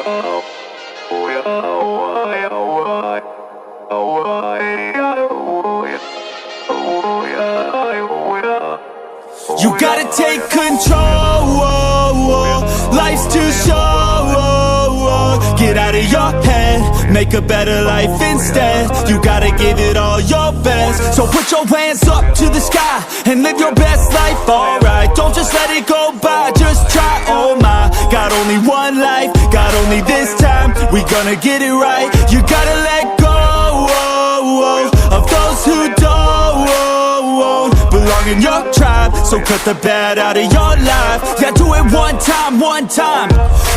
You gotta take control, life's too short. Get out of your head, make a better life instead. You gotta give it all your best. So put your hands up to the sky and live your best life, alright. Don't just let it go by, just try, oh my. Got only one life, got only this time. We gonna get it right. You gotta let go of those who don't belong in your tribe. So cut the bad out of your life. Yeah, do it one time, one time.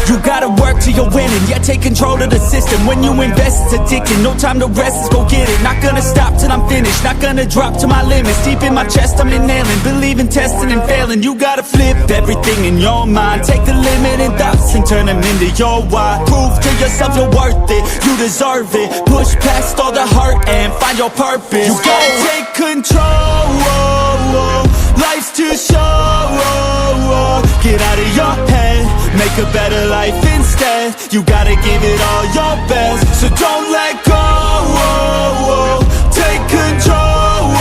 You gotta work till you're winning. Yeah, take control of the system. When you invest, it's addicting. No time to rest, let's go get it. Not gonna stop till I'm finished. Not gonna drop to my limits. Deep in my chest, I'm inhaling. Believe in testing and failing. You gotta flip everything in your mind. Take the limiting thoughts and turn them into your why. Prove to yourself you're worth it. You deserve it. Push past all the hurt and find your purpose. You gotta take control. Life's too short. Get out of your head, make a better life instead. You gotta give it all your best. So don't let go. Take control.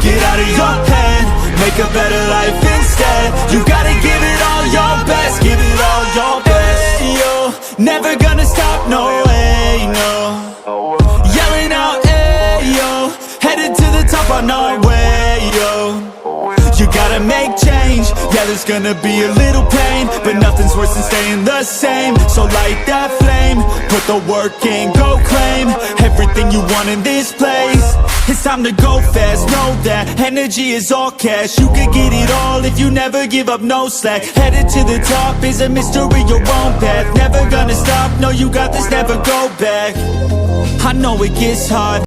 Get out of your head, make a better life instead. You gotta give it all your best. Give it all your best. Hey, yo, never gonna stop, no way, no. Yelling out, hey, yo, headed to the top on our way, yo. You gotta make change, yeah, there's gonna be a little pain, but nothing's worse than staying the same. So light that flame, put the work in, go claim everything you want in this place. It's time to go fast, know that energy is all cash. You can get it all if you never give up, no slack. Headed to the top is a mystery, your own path. Never gonna stop, no, you got this, never go back. I know it gets hard.